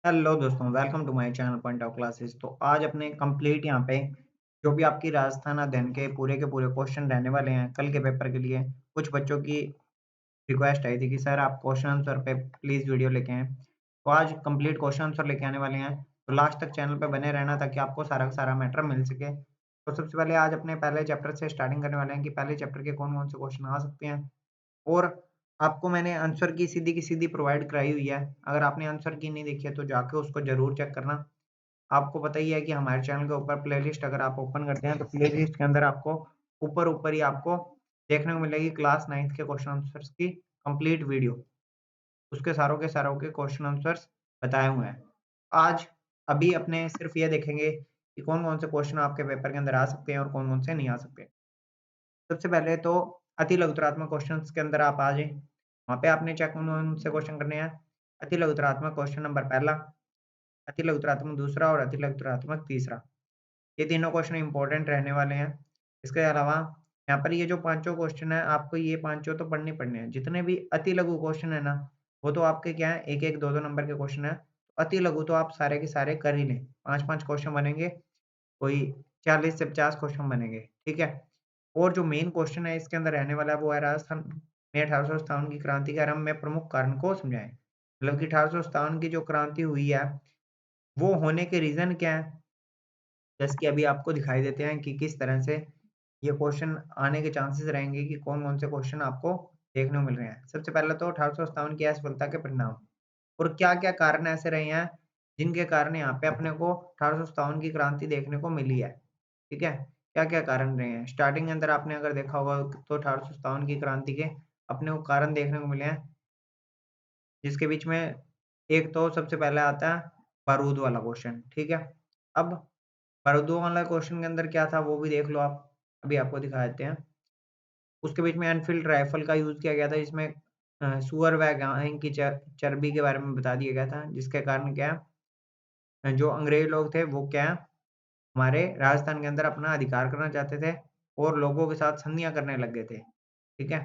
Hello दोस्तों, welcome to my channel point of classes. तो आज अपने कंप्लीट यहाँ पे जो भी आपकी राजस्थान अध्ययन के पूरे क्वेश्चन रहने वाले हैं कल के पेपर के लिए। कुछ बच्चों की रिक्वेस्ट आई थी कि सर आप क्वेश्चन आंसर पे प्लीज़ वीडियो लेके आएँ। तो आज कंप्लीट क्वेश्चन आंसर लेके आने वाले हैं, तो लास्ट तक चैनल पे बने रहना ताकि आपको सारा का सारा मैटर मिल सके। तो सबसे पहले आज अपने पहले चैप्टर से स्टार्टिंग करने वाले हैं कि पहले चैप्टर के कौन-कौन से क्वेश्चन आ सकते हैं। और आपको मैंने आंसर की सीधी प्रोवाइड कराई हुई है। अगर आपने आंसर की नहीं देखी है तो जाके उसको ज़रूर चेक करना। आपको पता ही है कि हमारे चैनल के ऊपर प्लेलिस्ट अगर आप ओपन करते हैं तो प्लेलिस्ट के अंदर आपको ऊपर-ऊपर ही आपको देखने को मिलेगी क्लास 9th के क्वेश्चन आंसर्स की कंप्लीट वीडियो। उसके सारों के सारों के क्वेश्चन आंसर्स बताए हुए हैं। आज अभी अपने सिर्फ ये देखेंगे कि कौन-कौन से क्वेश्चन आपके पेपर के अंदर आ सकते हैं और कौन-कौन से नहीं आ सकते। सबसे पहले तो अति लघुतरात्मक क्वेश्चंस के अंदर आप आ जाएँ। वहाँ पे आपने चेक कौन-कौन से क्वेश्चन करने हैं। अति लघुतरात्मक क्वेश्चन नंबर पहला, अति लघुतरात्मक दूसरा और अति लघुतरात्मक तीसरा। ये तीनों क्वेश्चन इम्पोर्टेंट रहने वाले हैं। इसके अलावा यहाँ पर ये जो पाँचों क्वेश्चन हैं, आपको ये पाँचों तो पढ़ने ही पढ़ने हैं। जितने भी अति लघु क्वेश्चन है ना, वो तो आपके क्या है 1-1, 2-2 नंबर के क्वेश्चन हैं। अति लघु तो आप सारे के सारे कर ही लें। 5-5 क्वेश्चन बनेंगे, कोई 40 से 50 क्वेश्चन बनेंगे, ठीक है? और जो मेन क्वेश्चन है इसके अंदर रहने वाला है वो है राजस्थान में 1857 की क्रांति के आरंभ में प्रमुख कारण को समझाएँ। मतलब कि 1857 की जो क्रांति हुई है, वो होने के रीज़न क्या है? जैसे कि अभी आपको दिखाई देते हैं कि किस तरह से ये क्वेश्चन आने के चांसेस रहेंगे कि कौन-कौन से क्वेश्चन आपको देखने को मिल रहे हैं। सबसे पहले तो 1857 की असफलता के परिणाम और क्या-क्या कारण ऐसे रहे हैं, जिनके कारण यहाँ पे अपने को 1857 की क्रांति देखने को मिली है। ठीक है? क्या-क्या कारण रहे हैं? स्टार्टिंग के अंदर आपने अगर देखा होगा तो 1857 की क्रांति के अपने को कारण देखने को मिले हैं, जिसके बीच में एक तो सबसे पहले आता है बारूद वाला क्वेश्चन, ठीक है? अब बारूदों वाला क्वेश्चन के अंदर क्या था वो भी देख लो आप, अभी आपको दिखा देते हैं। उसके बीच में एनफ़ील्ड राइफ़ल का यूज़ किया गया था जिसमें सूअर व गाय की चर्बी के बारे में बता दिया गया था, जिसके कारण क्या है जो अंग्रेज़ लोग थे वो क्या है हमारे राजस्थान के अंदर अपना अधिकार करना चाहते थे और लोगों के साथ संधियाँ करने लग गए थे, ठीक है?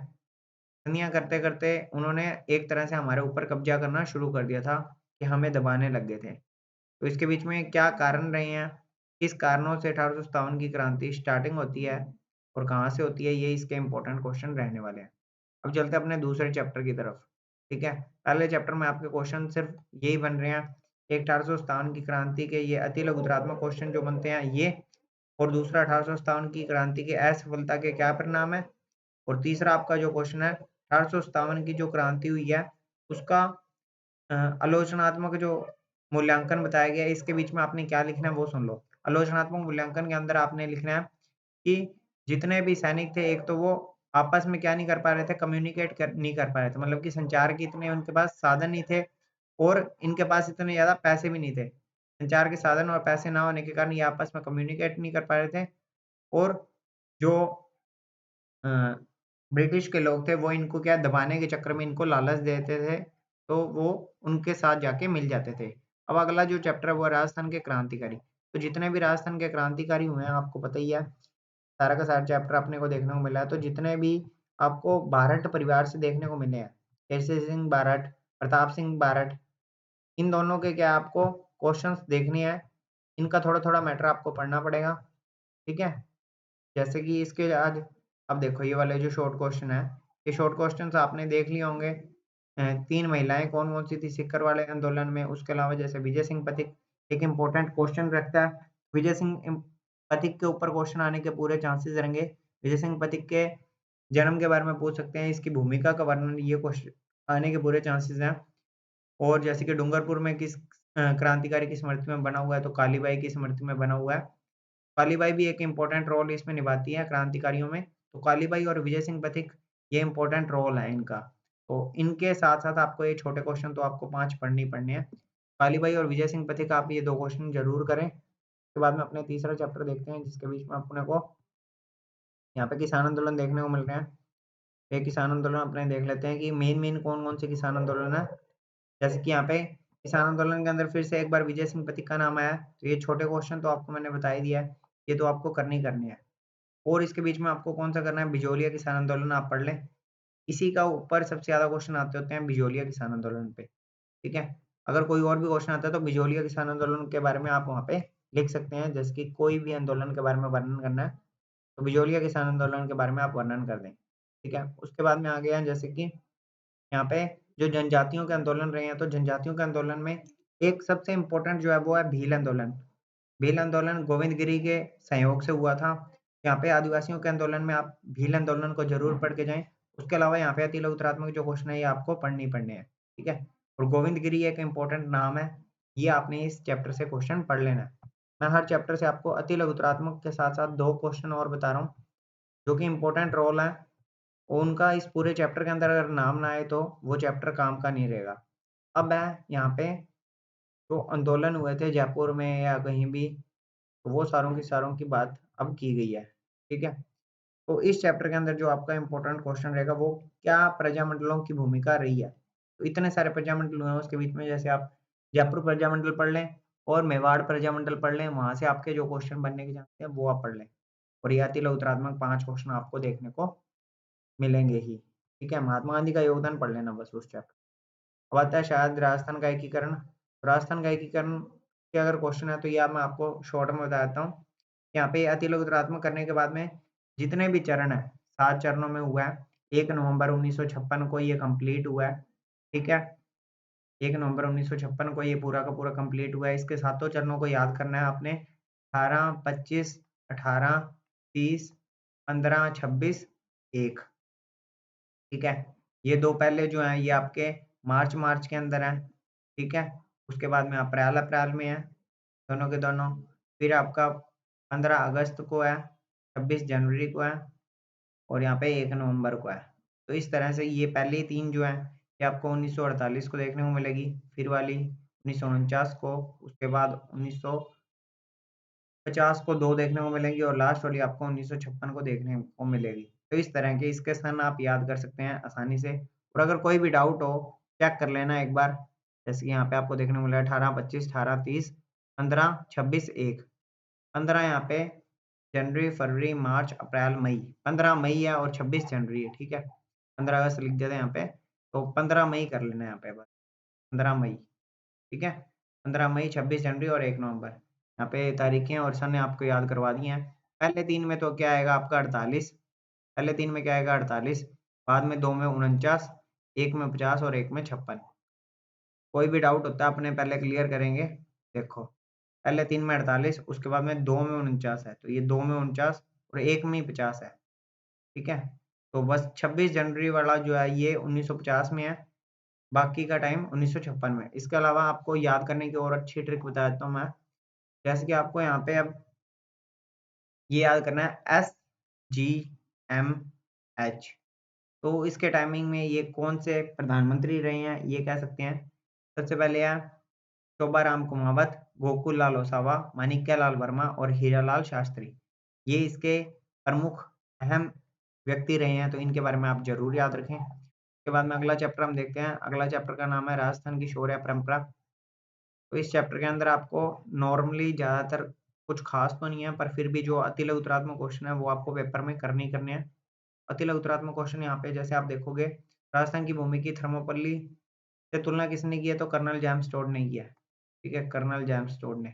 संधियाँ करते-करते उन्होंने एक तरह से हमारे ऊपर कब्ज़ा करना शुरू कर दिया था कि हमें दबाने लग गए थे। तो इसके बीच में क्या कारण रहे हैं? किस कारणों से 1857 की क्रांति स्टार्टिंग होती है और कहाँ से होती है? ये इसके इम्पोर्टेंट क्वेश्चन रहने वाले हैं। अब चलते हैं अपने दूसरे चैप्टर की तरफ, ठीक है? पहले चैप्टर में आपके क्वेश्चन सिर्फ़ यही बन रहे हैं, 1857 की क्रांति के ये अति लघुतरात्मक क्वेश्चन जो बनते हैं ये और दूसरा 1857 की क्रांति की असफलता के क्या परिणाम हैं? और तीसरा आपका जो क्वेश्चन है 1857 की जो क्रांति हुई है, उसका अ, आलोचनात्मक जो मूल्यांकन बताया गया है, इसके बीच में आपने क्या लिखना है वो सुन लो। आलोचनात्मक मूल्यांकन के अंदर आपने लिखना है कि जितने भी सैनिक थे, एक तो वो आपस में क्या नहीं कर पा रहे थे, कम्युनिकेट कर नहीं कर पा रहे थे। मतलब कि संचार के इतने उनके पास साधन नहीं थे और इनके पास इतने ज़्यादा पैसे भी नहीं थे। संचार के साधन और पैसे ना होने के कारण ये आपस में कम्युनिकेट नहीं कर पा रहे थे और जो अ, ब्रिटिश के लोग थे वो इनको क्या दबाने के चक्कर में इनको लालच देते थे, तो वो उनके साथ जाके मिल जाते थे। अब अगला जो चैप्टर है वो है राजस्थान के क्रांतिकारी। तो जितने भी राजस्थान के क्रांतिकारी हुए हैं आपको पता ही है, सारा का सारा चैप्टर अपने को देखने को मिला है। तो जितने भी आपको बारहट परिवार से देखने को मिले हैं, केसरी सिंह बारहट, प्रताप सिंह बारहट, इन दोनों के क्या आपको क्वेश्चंस देखने हैं। इनका थोड़ा-थोड़ा मैटर आपको पढ़ना पड़ेगा, ठीक है? जैसे कि इसके आज अब देखो ये वाले जो शॉर्ट क्वेश्चन है, ये शॉर्ट क्वेश्चन्स आपने देख लिए होंगे। 3 महिलाएँ कौन-कौन सी थी सिक्कर वाले आंदोलन में? उसके अलावा जैसे विजय सिंह पथिक एक इम्पोर्टेंट क्वेश्चन रखता है। विजय सिंह पथिक के ऊपर क्वेश्चन आने के पूरे चांसेस रहेंगे। विजय सिंह पथिक के जन्म के बारे में पूछ सकते हैं, इसकी भूमिका का वर्णन ये क्वेश्चन आने के पूरे चांसेस हैं। और जैसे कि डूंगरपुर में किस क्रांतिकारी की स्मृति में बना हुआ है, तो कालीबाई की स्मृति में बना हुआ है। कालीबाई भी एक इम्पोर्टेंट रोल इसमें निभाती है क्रांतिकारियों में। तो कालीबाई और विजय सिंह पथिक ये इम्पोर्टेंट रोल है इनका। तो इनके साथ-साथ आपको ये छोटे क्वेश्चन तो आपको 5 पढ़ने ही पढ़ने हैं। कालीबाई और विजय सिंह पथिक आप ये 2 क्वेश्चन ज़रूर करें। उसके बाद में अपने तीसरा चैप्टर देखते हैं जिसके बीच में अपने को यहाँ पे किसान आंदोलन देखने को मिल रहे हैं। ये किसान आंदोलन अपने देख लेते हैं कि मेन-मेन कौन-कौन से किसान आंदोलन है। जैसे कि यहाँ पे किसान आंदोलन के अंदर फिर से एक बार विजय सिंह पथिक का नाम आया है। तो ये छोटे क्वेश्चन तो आपको मैंने बता ही दिया है। ये तो आपको करने ही करने हैं। और इसके बीच में आपको कौन-सा करना है बिजोलिया किसान आंदोलन आप पढ़ लें। इसी का ऊपर सबसे ज़्यादा क्वेश्चन आते होते हैं बिजोलिया किसान आंदोलन पे, ठीक है? अगर कोई और भी क्वेश्चन आता है तो बिजोलिया किसान आंदोलन के बारे में आप वहाँ पे लिख सकते हैं, जैसे कि कोई भी आंदोलन के बारे में वर्णन करना है तो बिजोलिया किसान आंदोलन के बारे में आप वर्णन कर दें। ठीक है, उसके बाद में आ गया जैसे कि यहाँ पे जो जनजातियों के आंदोलन रहे हैं, तो जनजातियों के आंदोलन में एक सबसे इम्पोर्टेंट जो है वो है भील आंदोलन। भील आंदोलन गोविंद गिरी के सहयोग से हुआ था। यहाँ पे आदिवासियों के आंदोलन में आप भील आंदोलन को जरूर पढ़ के जाएं। उसके अलावा यहाँ पे अति उत्तरात्मक जो क्वेश्चन है ये आपको पढ़ने ही पढ़ने हैं। ठीक है, और गोविंद गिरी एक इम्पोर्टेंट नाम है, ये आपने इस चैप्टर से क्वेश्चन पढ़ लेना है। मैं हर चैप्टर से आपको अति उत्तरात्मक के साथ साथ 2 क्वेश्चन और बता रहा हूँ जो कि इम्पोर्टेंट रोल है। उनका इस पूरे चैप्टर के अंदर अगर नाम ना आए तो वो चैप्टर काम का नहीं रहेगा। अब मैं यहाँ पे जो आंदोलन हुए थे जयपुर में या कहीं भी, तो वो सारों की बात अब की गई है। ठीक है, तो इस चैप्टर के अंदर जो आपका इम्पोर्टेंट क्वेश्चन रहेगा वो क्या प्रजामंडलों की भूमिका रही है। तो इतने सारे प्रजामंडल हुए हैं उसके बीच में, जैसे आप जयपुर प्रजामंडल पढ़ लें और मेवाड़ प्रजामंडल पढ़ लें, वहां से आपके जो क्वेश्चन बनने के चांस हैं वो आप पढ़ लें। और ये अति उत्तरात्मक 5 क्वेश्चन आपको देखने को मिलेंगे ही। ठीक है, महात्मा गांधी का योगदान पढ़ लेना बस उस चैप्टर। अब आता है शायद राजस्थान का एकीकरण। राजस्थान का एकीकरण के अगर क्वेश्चन है तो ये मैं आपको शॉर्ट में बता देता हूँ। यहाँ पे अति उत्तरात्मक करने के बाद में जितने भी चरण है 7 चरणों में हुआ है। 1 नवंबर 1956 को ये कंप्लीट हुआ है। ठीक है, 1 नवंबर 1956 को ये पूरा का पूरा कंप्लीट हुआ है। इसके सातों चरणों को याद करना है आपने, 18, 25, 18, 30, 15, 26, 1। ठीक है, ये 2 पहले जो हैं ये आपके मार्च के अंदर हैं। ठीक है, उसके बाद में अप्रैल में है दोनों के दोनों। फिर आपका 15 अगस्त को है, 26 जनवरी को है और यहाँ पे 1 नवंबर को है। तो इस तरह से ये पहली 3 जो हैं ये आपको 1948 को देखने को मिलेगी, फिर वाली 1949 को, उसके बाद 1950 को 2 देखने को मिलेंगी और लास्ट वाली आपको 1956 को देखने को मिलेगी। तो इस तरह के इसके सन आप याद कर सकते हैं आसानी से। और अगर कोई भी डाउट हो चेक कर लेना एक बार, जैसे कि यहाँ पे आपको देखने को मिला 18, 25, 18, 30, 15, 26, 1। 15 यहाँ पे जनवरी, फरवरी, मार्च, अप्रैल, मई। 15 मई है और 26 जनवरी है। ठीक है, 15 अगस्त लिख देते हैं यहाँ पे, तो 15 मई कर लेना है यहाँ पे बस, 15 मई। ठीक है, 15 मई, 26 जनवरी और 1 नवंबर। यहाँ पे तारीखें और सन आपको याद करवा दी हैं। पहले 3 में तो क्या आएगा आपका 48, पहले 3 में क्या आएगा 48, बाद में 2 में 49, 1 में 50 और 1 में 56। कोई भी डाउट होता है अपने पहले क्लियर करेंगे। देखो, पहले 3 में 48, उसके बाद में 2 में 49 है, तो ये 2 में 49 और 1 में ही 50 है। ठीक है, तो बस 26 जनवरी वाला जो है ये 1950 में है, बाकी का टाइम 1956 में। इसके अलावा आपको याद करने की और अच्छी ट्रिक बता देता हूँ मैं, जैसे कि आपको यहाँ पे अब ये याद करना है SGMH। तो इसके टाइमिंग में ये कौन से प्रधानमंत्री रहे हैं ये कह सकते हैं। सबसे पहले है शोभाराम कुमावत, गोकुल लाल ओसावा, माणिक्यलाल वर्मा और हीरालाल शास्त्री। ये इसके प्रमुख अहम व्यक्ति रहे हैं, तो इनके बारे में आप जरूर याद रखें। उसके बाद में अगला चैप्टर हम देखते हैं। अगला चैप्टर का नाम है राजस्थान की शौर्य परंपरा। तो इस चैप्टर के अंदर आपको नॉर्मली ज़्यादातर कुछ खास तो नहीं है, पर फिर भी जो अति उत्तरात्मक क्वेश्चन है वो आपको पेपर में करने ही करने हैं। अति उत्तरात्मक क्वेश्चन यहाँ पे जैसे आप देखोगे, राजस्थान की भूमि की थर्मोपल्ली से तुलना किसने की है, तो कर्नल जेम्स टोड ने किया है। ठीक है, कर्नल जेम्स टोड ने।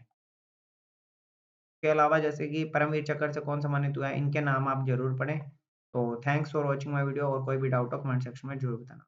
के अलावा जैसे कि परमवीर चक्र से कौन सम्मानित हुआ है, इनके नाम आप जरूर पढ़ें। तो thanks for watching my video, और कोई भी डाउट हो कमेंट सेक्शन में जरूर बताना।